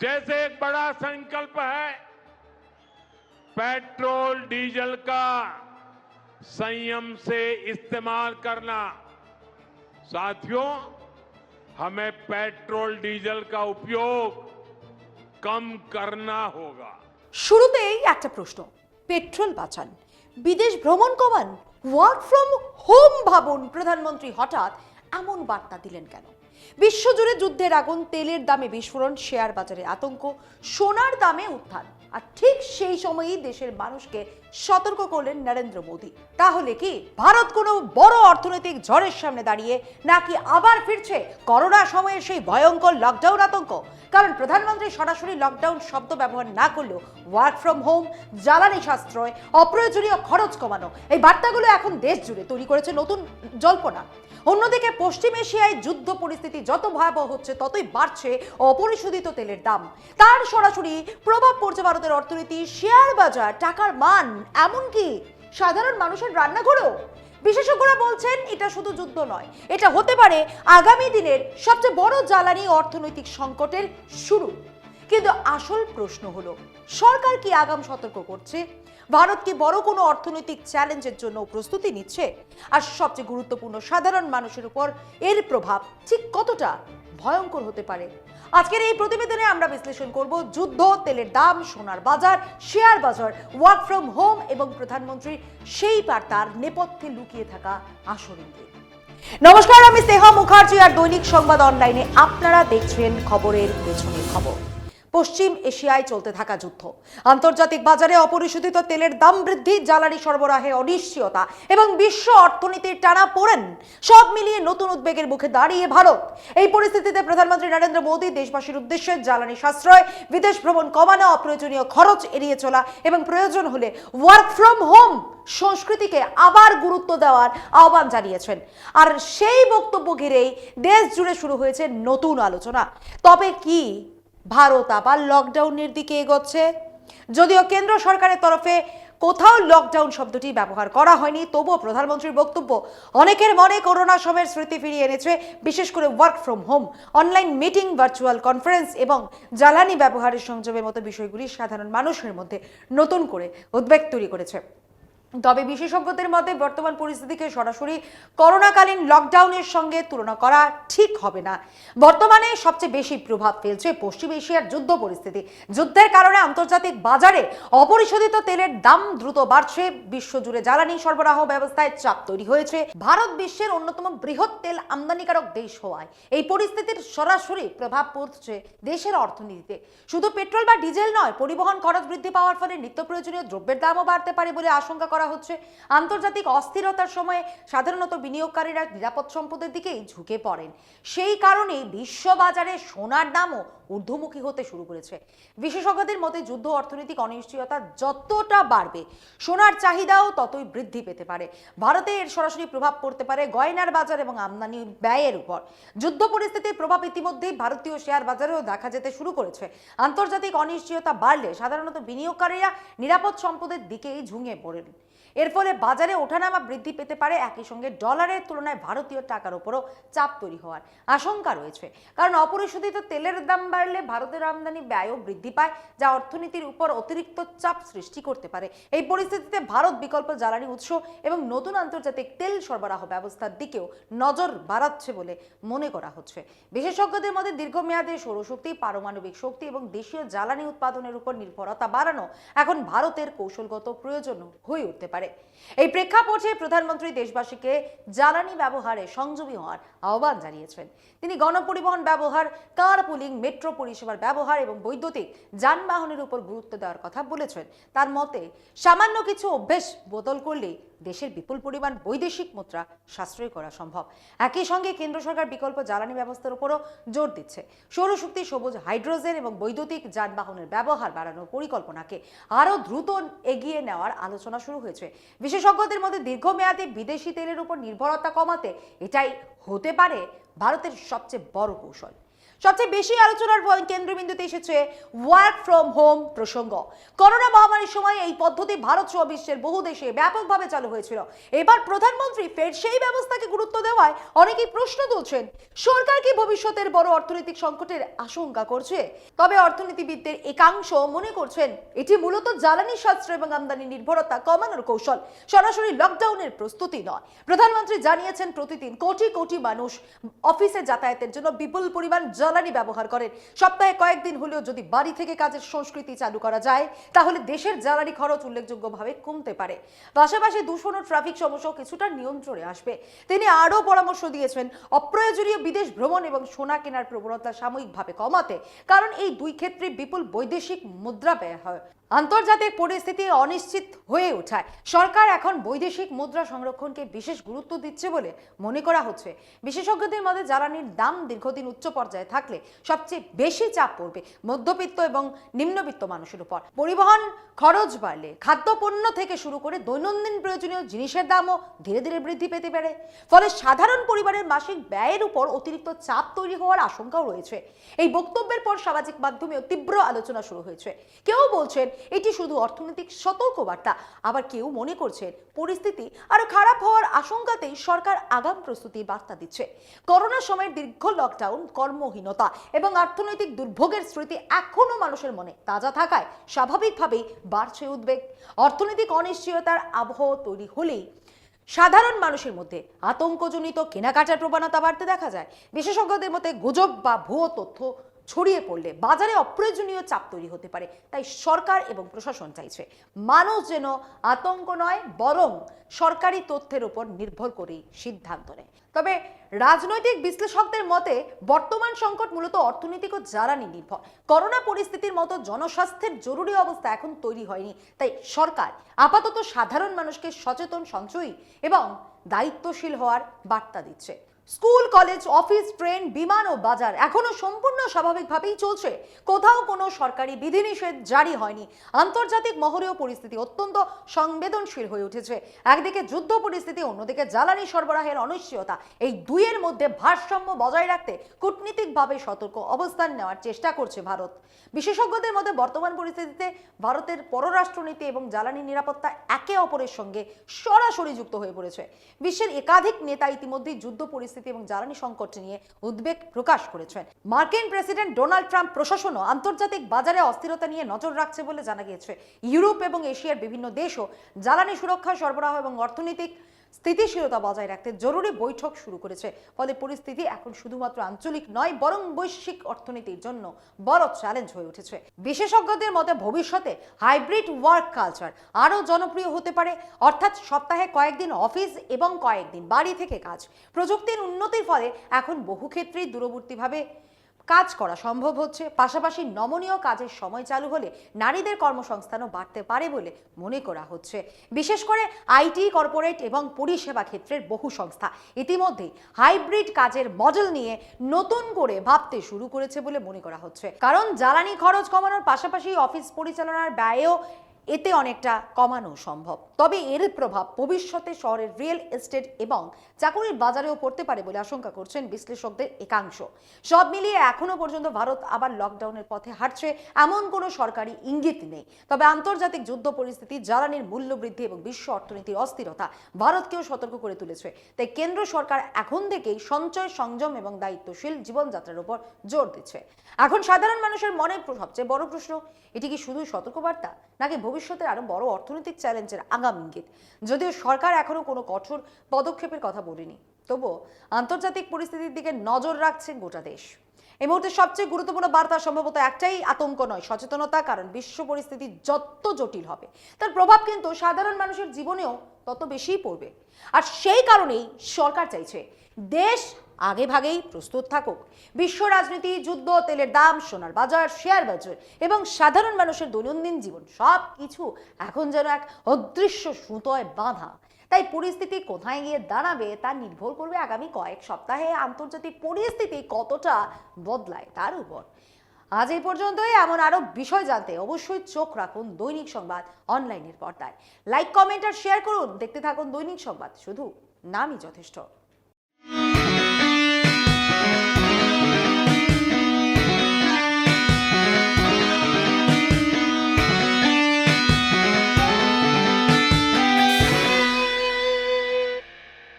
जैसे एक बड़ा संकल्प है पेट्रोल डीजल का संयम से इस्तेमाल करना। साथियों, हमें पेट्रोल डीजल का उपयोग कम करना होगा। শুরুতেই একটা প্রশ্ন, পেট্রোল বাঁচান, বিদেশ ভ্রমণ কমান, ওয়ার্ক ফ্রম হোম ভাবুন, প্রধানমন্ত্রী হঠাৎ এমন বার্তা দিলেন কেন? বিশ্বজুড়ে যুদ্ধের আগুন, তেলের দামে বিস্ফোরণ, শেয়ার বাজারে আতঙ্ক, সোনার দামে উত্থান, আর ঠিক সেই সময়ই দেশের মানুষকে সতর্ক করলেন নরেন্দ্র মোদী। তাহলে কি ভারত কোনো বড় অর্থনৈতিক ঝড়ের সামনে দাঁড়িয়ে, নাকি আবার ফিরছে করোনা সময়ের সেই ভয়ঙ্কর লকডাউন আতঙ্ক? কারণ প্রধানমন্ত্রী সরাসরি লকডাউন শব্দ ব্যবহার না করলেও ওয়ার্ক ফ্রম হোম, জ্বালানি সাশ্রয়, অপ্রয়োজনীয় খরচ কমানো, এই বার্তাগুলো এখন দেশ জুড়ে তৈরি করেছে নতুন জল্পনা। অন্যদিকে পশ্চিম এশিয়ায় যুদ্ধ পরিস্থিতি যত ভয়াবহ হচ্ছে, ততই বাড়ছে অপরিশোধিত তেলের দাম। তার সরাসরি প্রভাব পড়ছে ভারতের অর্থনীতি, শেয়ার বাজার, টাকার মান, এমনকি সাধারণ মানুষের রান্নাঘরেও। বিশেষজ্ঞরা বলছেন এটা শুধু যুদ্ধ নয়, এটা হতে পারে আগামী দিনের সবচেয়ে বড় জ্বালানি অর্থনৈতিক সংকটের শুরু। কিন্তু আসল প্রশ্ন হলো, সরকার কি আগাম সতর্ক করছে? ভারত কি বড় কোনো অর্থনৈতিক চ্যালেঞ্জের জন্য প্রস্তুতি নিচ্ছে? আর সবচেয়ে গুরুত্বপূর্ণ, সাধারণ মানুষের উপর এর প্রভাব ঠিক কতটা ভয়ঙ্কর হতে পারে? আজকের এই প্রতিবেদনে আমরা বিশ্লেষণ করব যুদ্ধ, তেলের দাম, সোনার বাজার, শেয়ার বাজার, ওয়ার্ক ফ্রম হোম এবং প্রধানমন্ত্রীর সেই বার্তার নেপথ্যে লুকিয়ে থাকা আসল ইঙ্গিত। নমস্কার, আমি স্নেহা মুখার্জি, আর দৈনিক সংবাদ অনলাইনে আপনারা দেখছেন খবরের পেছনের খবর। পশ্চিম এশিয়ায় চলতে থাকা যুদ্ধ, আন্তর্জাতিক বাজারে অপরিশোধিত তেলের দাম বৃদ্ধি, জ্বালানি সরবরাহে অনিশ্চয়তা এবং বিশ্ব অর্থনীতির টানাপোড়েন, সব মিলিয়ে নতুন উদ্বেগের মুখে দাঁড়িয়ে ভারত। এই পরিস্থিতিতে প্রধানমন্ত্রী নরেন্দ্র মোদী দেশবাসীর উদ্দেশ্যে জ্বালানি সাশ্রয়, বিদেশ ভ্রমণ কমানো, অপ্রয়োজনীয় খরচ এড়িয়ে চলা এবং প্রয়োজন হলে ওয়ার্ক ফ্রম হোম সংস্কৃতিকে আবার গুরুত্ব দেওয়ার আহ্বান জানিয়েছেন। আর সেই বক্তব্য ঘিরেই দেশ জুড়ে শুরু হয়েছে নতুন আলোচনা। তবে কি ভারত আবার লকডাউনের দিকে এগোচ্ছে? যদিও কেন্দ্র সরকারের তরফে কোথাও লকডাউন শব্দটি ব্যবহার করা হয়নি, তবুও প্রধানমন্ত্রীর বক্তব্য অনেকের মনে করোনা সময়ের স্মৃতি ফিরিয়ে এনেছে। বিশেষ করে work from home, online meeting, virtual conference এবং জ্বালানি ব্যবহারের সংযমের মতো বিষয়গুলি সাধারণ মানুষের মধ্যে নতুন করে উদ্বেগ তৈরি করেছে। তবে বিশেষজ্ঞদের মতে বর্তমান পরিস্থিতিকে সরাসরি করোনাকালীন লকডাউনের সঙ্গে তুলনা করা ঠিক হবে না। বর্তমানে সবচেয়ে বেশি প্রভাব ফেলছে পশ্চিম এশিয়ার যুদ্ধ পরিস্থিতি। যুদ্ধের কারণে আন্তর্জাতিক বাজারে অপরিশোধিত তেলের দাম দ্রুত বাড়ছে, বিশ্বজুড়ে জ্বালানি সরবরাহ ব্যবস্থায় চাপ তৈরি হয়েছে। ভারত বিশ্বের অন্যতম বৃহৎ তেল আমদানিকারক দেশ হওয়ায় এই পরিস্থিতির সরাসরি প্রভাব পড়ছে দেশের অর্থনীতিতে। শুধু পেট্রোল বা ডিজেল নয়, পরিবহন খরচ বৃদ্ধি পাওয়ার ফলে নিত্য প্রয়োজনীয় দ্রব্যের দামও বাড়তে পারে বলে আশঙ্কা করা হচ্ছে। আন্তর্জাতিক অস্থিরতার সময় সাধারণত বিনিয়োগকারীরা নিরাপদ সম্পদের দিকেই ঝুঁকে পড়েন। সেই কারণে বিশ্ববাজারে সোনার দামও ঊর্ধ্বমুখী হতে শুরু করেছে। বিশেষজ্ঞদের মতে যুদ্ধ অর্থনৈতিক অনিশ্চয়তা যতটা বাড়বে, সোনার চাহিদাও ততই বৃদ্ধি পেতে পারে। ভারতে এর সরাসরি প্রভাব পড়তে পারে গয়নার বাজার এবং আমদানি ব্যয়ের উপর। যুদ্ধ পরিস্থিতির প্রভাব ইতিমধ্যেই ভারতীয় শেয়ার বাজারেও দেখা যেতে শুরু করেছে। আন্তর্জাতিক অনিশ্চয়তা বাড়লে সাধারণত বিনিয়োগকারীরা নিরাপদ সম্পদের দিকেই ঝুঁকে পড়েন। এর ফলে বাজারে ওঠানামা বৃদ্ধি পেতে পারে। একই সঙ্গে ডলারের তুলনায় ভারতীয় টাকার উপরও চাপ তৈরি হওয়ার আশঙ্কা রয়েছে। কারণ অপরিশোধিত তেলের দাম বাড়লে ভারতের আমদানি ব্যয়ও বৃদ্ধি পায়, যা অর্থনীতির উপর অতিরিক্ত চাপ সৃষ্টি করতে পারে। এই পরিস্থিতিতে ভারত বিকল্প জ্বালানি উৎস এবং নতুন আন্তর্জাতিক তেল সরবরাহ ব্যবস্থার দিকেও নজর বাড়াচ্ছে বলে মনে করা হচ্ছে। বিশেষজ্ঞদের মধ্যে দীর্ঘমেয়াদে সৌরশক্তি, পারমাণবিক শক্তি এবং দেশীয় জ্বালানি উৎপাদনের উপর নির্ভরতা বাড়ানো এখন ভারতের কৌশলগত প্রয়োজন হয়ে উঠতে পারে। এই প্রেক্ষাপটে প্রধানমন্ত্রী দেশবাসীকে জ্বালানি ব্যবহারে সংযমী হওয়ার আহ্বান জানিয়েছেন। তিনি গণপরিবহন ব্যবহার, কার পুলিং, মেট্রো পরিষেবার ব্যবহার এবং বৈদ্যুতিক যানবাহনের উপর গুরুত্ব দেওয়ার কথা বলেছেন। তার মতে সামান্য কিছু অভ্যেস বদল করলেই দেশের বিপুল পরিমাণ বৈদেশিক মুদ্রা সাশ্রয় করা সম্ভব। একই সঙ্গে কেন্দ্র সরকার বিকল্প জ্বালানি ব্যবস্থার উপরও জোর দিচ্ছে। সৌরশক্তি, সবুজ হাইড্রোজেন এবং বৈদ্যুতিক যানবাহনের ব্যবহার বাড়ানোর পরিকল্পনাকে আরও দ্রুত এগিয়ে নেওয়ার আলোচনা শুরু হয়েছে। বিশেষজ্ঞদের মধ্যে দীর্ঘমেয়াদী বিদেশি তেলের উপর নির্ভরতা কমাতে এটাই হতে পারে ভারতের সবচেয়ে বড় কৌশল। সবচেয়ে বেশি আলোচনার কেন্দ্রবিন্দুতে এসেছে ওয়ার্ক ফ্রম হোম প্রসঙ্গ। করোনা মহামারীর সময় এই পদ্ধতি ভারত সহ বিশ্বের বহু দেশে ব্যাপকভাবে চালু হয়েছিল। এবার প্রধানমন্ত্রী ফের সেই ব্যবস্থাকে গুরুত্ব দেওয়ায় অনেকেই প্রশ্ন তুলছেন, সরকার কি ভবিষ্যতের বড় অর্থনৈতিক সংকটের আশঙ্কা করছে? তবে অর্থনীতিবিদদের একাংশ মনে করছেন এটি মূলত জ্বালানি সাশ্রয় এবং আমদানি নির্ভরতা কমানোর কৌশল, সরাসরি লকডাউনের প্রস্তুতি নয়। প্রধানমন্ত্রী জানিয়েছেন প্রতিদিন কোটি কোটি মানুষ অফিসে যাতায়াতের জন্য বিপুল পরিমাণ জ্বালানি ব্যবহার করেন। সপ্তাহে কয়েকদিন হলেও যদি বাড়ি থেকে কাজের সংস্কৃতি চালু করা যায় তাহলে দেশের জ্বালানি খরচ উল্লেখযোগ্যভাবে কমতে পারে। পাশাপাশি দূষণ ও ট্রাফিক সমস্যাও কিছুটা নিয়ন্ত্রণে আসবে। তিনি আরও পরামর্শ দিয়েছেন অপ্রয়োজনীয় বিদেশ ভ্রমণ এবং সোনা কেনার প্রবণতা সাময়িকভাবে কমাতে, কারণ এই দুই ক্ষেত্রে বিপুল বৈদেশিক মুদ্রা ব্যয় হয়। আন্তর্জাতিক পরিস্থিতি অনিশ্চিত হয়ে ওঠায় সরকার এখন বৈদেশিক মুদ্রা সংরক্ষণকে বিশেষ গুরুত্ব দিচ্ছে বলে মনে করা হচ্ছে। বিশেষজ্ঞদের মতে জ্বালানির দাম দীর্ঘদিন উচ্চ পর্যায়ে থাকলে সবচেয়ে বেশি চাপ পড়বে মধ্যবিত্ত এবং নিম্নবিত্ত মানুষের উপর। পরিবহন খরচ বাড়লে খাদ্যপণ্য থেকে শুরু করে দৈনন্দিন প্রয়োজনীয় জিনিসের দামও ধীরে ধীরে বৃদ্ধি পেতে পারে। ফলে সাধারণ পরিবারের মাসিক ব্যয়ের উপর অতিরিক্ত চাপ তৈরি হওয়ার আশঙ্কাও রয়েছে। এই বক্তব্যের পর সামাজিক মাধ্যমেও তীব্র আলোচনা শুরু হয়েছে। কেউ বলছেন এটি শুধু অর্থনৈতিক সতর্কবার্তা, আবার কেউ মনে করছেন পরিস্থিতি আরো খারাপ হওয়ার আশঙ্কাতেই সরকার আগাম প্রস্তুতির বার্তা দিচ্ছে। করোনার সময় দীর্ঘ লকডাউন, কর্মহীনতা এবং অর্থনৈতিক দুর্ভোগের স্মৃতি এখনো মানুষের মনে তাজা থাকায় স্বাভাবিকভাবেই বাড়ছে উদ্বেগ। অর্থনৈতিক অনিশ্চয়তার আবহ তৈরি হলেই সাধারণ মানুষের মধ্যে আতঙ্কজনিত কেনাকাটার প্রবণতা বাড়তে দেখা যায়। বিশেষজ্ঞদের মতে গুজব বা ভুয়ো তথ্য ছড়িয়ে পড়লে বাজারে অপ্রয়োজনীয় চাপ তৈরি হতে পারে। তাই সরকার এবং প্রশাসন চাইছে মানুষ যেন আতঙ্ক নয় বরং সরকারি তথ্যের উপর নির্ভর করে সিদ্ধান্ত নেয়। তবে রাজনৈতিক বিশ্লেষকদের মতে বর্তমান সংকট মূলত অর্থনৈতিক ও জ্বালানি নির্ভর। করোনা পরিস্থিতির মতো জনস্বাস্থ্যের জরুরি অবস্থা এখন তৈরি হয়নি। তাই সরকার আপাতত সাধারণ মানুষকে সচেতন, সঞ্চয়ী এবং দায়িত্বশীল হওয়ার বার্তা দিচ্ছে। স্কুল, কলেজ, অফিস, ট্রেন, বিমান ও বাজার এখনো সম্পূর্ণ স্বাভাবিকভাবেই চলছে। কোথাও কোনো সরকারি বিধিনিষেধ জারি হয়নি। আন্তর্জাতিক মহলেও পরিস্থিতি অত্যন্ত সংবেদনশীল হয়ে উঠেছে। একদিকে যুদ্ধ পরিস্থিতি, অন্যদিকে জ্বালানি সরবরাহের অনিশ্চয়তা। এই দুইয়ের মধ্যে ভারসাম্য বজায় রাখতে কূটনীতিকভাবে সতর্ক অবস্থান নেওয়ার চেষ্টা করছে ভারত। বিশেষজ্ঞদের মতে বর্তমান পরিস্থিতিতে ভারতের পররাষ্ট্রনীতি এবং জ্বালানি নিরাপত্তা একে অপরের সঙ্গে সরাসরি যুক্ত হয়ে পড়েছে। বিশ্বের একাধিক নেতা ইতিমধ্যেই যুদ্ধ পরিস্থিতি এবং জ্বালানি সংকট নিয়ে উদ্বেগ প্রকাশ করেছেন। মার্কিন প্রেসিডেন্ট ডোনাল্ড ট্রাম্প প্রশাসনও আন্তর্জাতিক বাজারে অস্থিরতা নিয়ে নজর রাখছে বলে জানা গিয়েছে। ইউরোপ এবং এশিয়ার বিভিন্ন দেশও জ্বালানি সুরক্ষা, সরবরাহ এবং অর্থনৈতিক স্থিতিশীলতা বজায় রাখতে জরুরি বৈঠক শুরু করেছে। ফলে পরিস্থিতি এখন শুধুমাত্র আঞ্চলিক নয় বরং বৈশ্বিক অর্থনীতির জন্য বড় চ্যালেঞ্জ হয়ে উঠেছে। বিশেষজ্ঞদের মতে ভবিষ্যতে হাইব্রিড ওয়ার্ক কালচার আরও জনপ্রিয় হতে পারে, অর্থাৎ সপ্তাহে কয়েকদিন অফিস এবং কয়েকদিন বাড়ি থেকে কাজ। প্রযুক্তির উন্নতির ফলে এখন বহু ক্ষেত্রেই দূরবর্তীভাবে কাজ করা সম্ভব হচ্ছে। পাশাপাশি নমনীয় কাজের সময় চালু হলে নারীদের কর্মসংস্থানও বাড়তে পারে বলে মনে করা হচ্ছে। বিশেষ করে আইটি, কর্পোরেট এবং পরিষেবা ক্ষেত্রের বহু সংস্থা ইতিমধ্যেই হাইব্রিড কাজের মডেল নিয়ে নতুন করে ভাবতে শুরু করেছে বলে মনে করা হচ্ছে। কারণ জ্বালানি খরচ কমানোর পাশাপাশি অফিস পরিচালনার ব্যয়ও এতে অনেকটা কমানো সম্ভব। তবে এর প্রভাব ভবিষ্যতে শহরের রিয়েল এস্টেট এবং চাকুরির বাজারেও পড়তে পারে বলে আশঙ্কা করছেন বিশ্লেষকদের একাংশ। সব মিলিয়ে এখনো পর্যন্ত ভারত আবার লকডাউনের পথে হাঁটছে এমন কোনো সরকারি ইঙ্গিত নেই। তবে আন্তর্জাতিক যুদ্ধ পরিস্থিতি, জ্বালানির মূল্য বৃদ্ধি এবং বিশ্ব অর্থনীতির অস্থিরতা ভারতকেও সতর্ক করে তুলেছে। তাই কেন্দ্র সরকার এখন থেকেই সঞ্চয়, সংযম এবং দায়িত্বশীল জীবনযাত্রার উপর জোর দিচ্ছে। এখন সাধারণ মানুষের মনে সবচেয়ে বড় প্রশ্ন, এটি কি শুধু সতর্কবার্তা নাকি ভবিষ্যতের আরো বড় অর্থনৈতিক চ্যালেঞ্জের আগাম ইঙ্গিত? যদিও সরকার এখনো কোনো কঠোর পদক্ষেপের কথা বলেনি, তবুও আন্তর্জাতিক পরিস্থিতির দিকে নজর রাখছে গোটা দেশ। এই মুহূর্তে সবচেয়ে গুরুত্বপূর্ণ বার্তা সম্ভবত একটাই, আতঙ্ক নয়, সচেতনতা। কারণ বিশ্ব পরিস্থিতি যত জটিল হবে তার প্রভাব কিন্তু সাধারণ মানুষের জীবনেও তত বেশিই পড়বে। আর সেই কারণেই সরকার চাইছে দেশ আগে ভাগেই প্রস্তুত থাকুক। বিশ্ব রাজনীতি, যুদ্ধ, তেলের দাম, সোনার বাজার, শেয়ার বাজার এবং সাধারণ মানুষের দৈনন্দিন জীবন সব কিছু এখন যেন এক অদৃশ্য সুতোয় বাঁধা। তাই পরিস্থিতি কোথায় গিয়ে দাঁড়াবে তা নির্ভর করবে আগামী কয়েক সপ্তাহে আন্তর্জাতিক পরিস্থিতি কতটা বদলায় তার উপর। আজ এই পর্যন্তই। এমন আরো বিষয় জানতে অবশ্যই চোখ রাখুন দৈনিক সংবাদ অনলাইনের পর্দায়। লাইক, কমেন্ট আর শেয়ার করুন। দেখতে থাকুন দৈনিক সংবাদ, শুধু নামই যথেষ্ট।